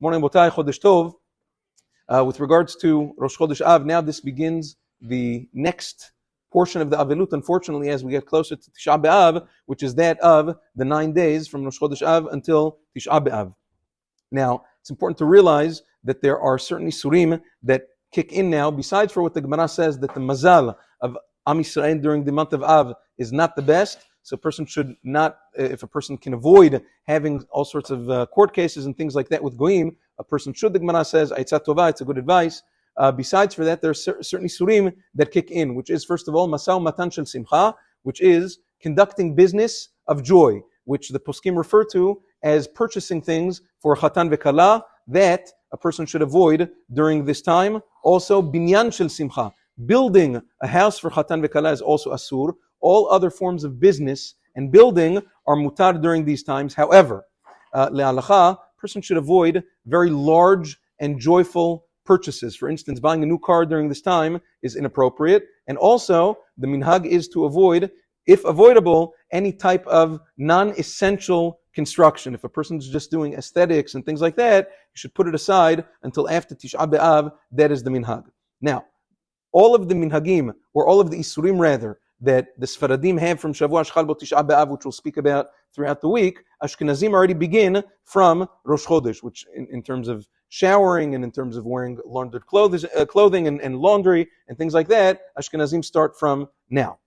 Morning, Botai, Chodesh Tov. With regards to Rosh Chodesh Av, now this begins the next portion of the Avelut, unfortunately, as we get closer to Tisha B'Av, which is that of the 9 days from Rosh Chodesh Av until Tisha B'Av. Now, it's important to realize that there are certain Isurim that kick in now, besides for what the Gemara says, that the Mazal of Am Yisrael during the month of Av is not the best. So a person should not, if a person can avoid having all sorts of court cases and things like that with Goyim, a person should, the Gemara says, Aitzat Tova, it's a good advice. Besides for that, there are certain Isurim that kick in, which is, first of all, Masao Matan Shel Simcha, which is conducting business of joy, which the Poskim refer to as purchasing things for Chatan Vekala, that a person should avoid during this time. Also, Binyan Shel Simcha, building a house for Chatan Vekala is also Asur. All other forms of business and building are mutar during these times. However, le'alacha, a person should avoid very large and joyful purchases. For instance, buying a new car during this time is inappropriate. And also, the minhag is to avoid, if avoidable, any type of non-essential construction. If a person's just doing aesthetics and things like that, you should put it aside until after Tisha B'Av. That is the minhag. Now, all of the minhagim, or all of the isurim rather, that the Sfaradim have from Shavua Shechal Bo Tisha B'Av, which we'll speak about throughout the week, Ashkenazim already begin from Rosh Chodesh, which in terms of showering and in terms of wearing laundered clothing and laundry and things like that, Ashkenazim start from now.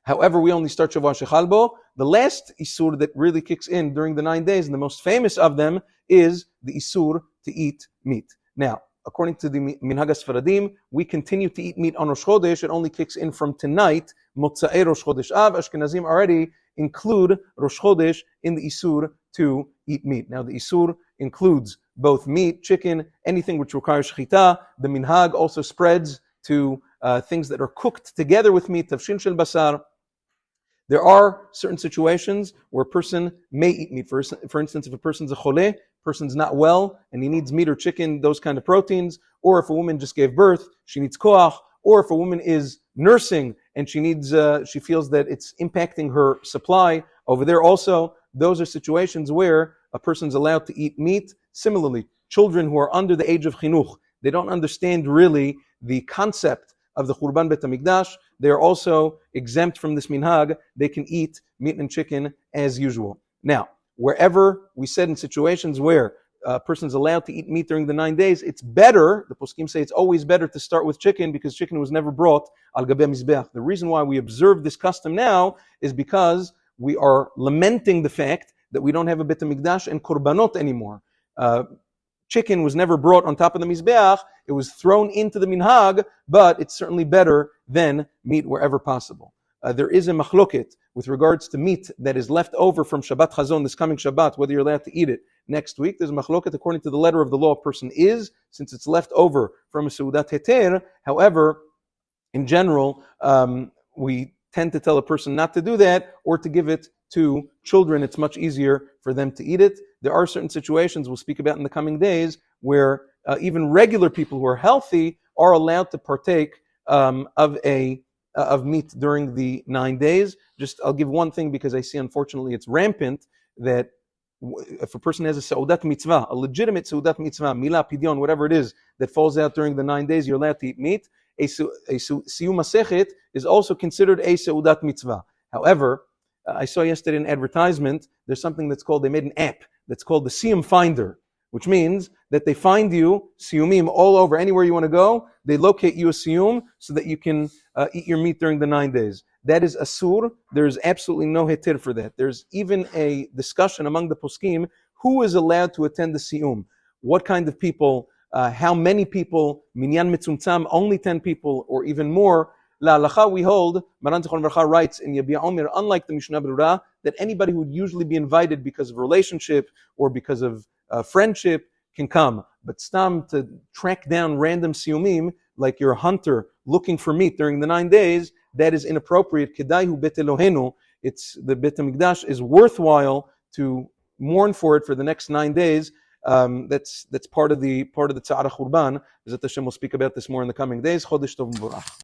However, we only start Shavua Shechal Bo. The last Isur that really kicks in during the 9 days, and the most famous of them, is the Isur to eat meat. Now, according to the Minhag Sfaradim, we continue to eat meat on Rosh Chodesh. It only kicks in from tonight, Motza'ei Rosh Chodesh Av. Ashkenazim already include Rosh Chodesh in the Isur to eat meat. Now, the Isur includes both meat, chicken, anything which requires shechita. The Minhag also spreads to things that are cooked together with meat, tavshin shel basar. There are certain situations where a person may eat meat. For instance, if a person's a choleh, person's not well, and he needs meat or chicken, those kind of proteins, or if a woman just gave birth, she needs koach, or if a woman is nursing and she feels that it's impacting her supply. Over there also, those are situations where a person's allowed to eat meat. Similarly, children who are under the age of chinuch, they don't understand really the concept of the Churban Bet HaMikdash. They are also exempt from this minhag. They can eat meat and chicken as usual. Now, wherever we said in situations where a person's allowed to eat meat during the 9 days, it's better, the poskim say it's always better to start with chicken because chicken was never brought al gabei mizbeach. The reason why we observe this custom now is because we are lamenting the fact that we don't have a Bet HaMikdash and korbanot anymore. Chicken was never brought on top of the mizbeach. It was thrown into the minhag, but it's certainly better than meat wherever possible. There is a machloket with regards to meat that is left over from Shabbat Chazon, this coming Shabbat, whether you're allowed to eat it next week. There's a machloket according to the letter of the law a person is, since it's left over from a seudat heter. However, in general, we tend to tell a person not to do that or to give it to children. It's much easier for them to eat it. There are certain situations we'll speak about in the coming days where even regular people who are healthy are allowed to partake of meat during the 9 days. Just I'll give one thing because I see unfortunately it's rampant that if a person has a seudat mitzvah, a legitimate seudat mitzvah, milah, pidyon, whatever it is that falls out during the 9 days, you're allowed to eat meat. A siyum masechet is also considered a seudat mitzvah. However, I saw yesterday an advertisement, there's something that's called, they made an app that's called the Siyum Finder, which means that they find you siyumim all over, anywhere you want to go, they locate you a siyum so that you can eat your meat during the 9 days. That is asur. There's absolutely no heter for that. There's even a discussion among the poskim, who is allowed to attend the siyum? What kind of people, how many people, minyan mitzumtzam, only 10 people or even more. La halacha, we hold, Maran Zichron Livracha writes in Yabia Omer, unlike the Mishnah Berurah, that anybody who would usually be invited because of relationship or because of friendship can come. But stam, to track down random siyumim, like you're a hunter looking for meat during the 9 days, that is inappropriate. Kedaihu bet Elohenu, it's the Bet HaMikdash is worthwhile to mourn for it for the next 9 days. That's part of the Tzara Churban. Bezat Hashem, we'll speak about this more in the coming days. Chodesh Tov Mevorach.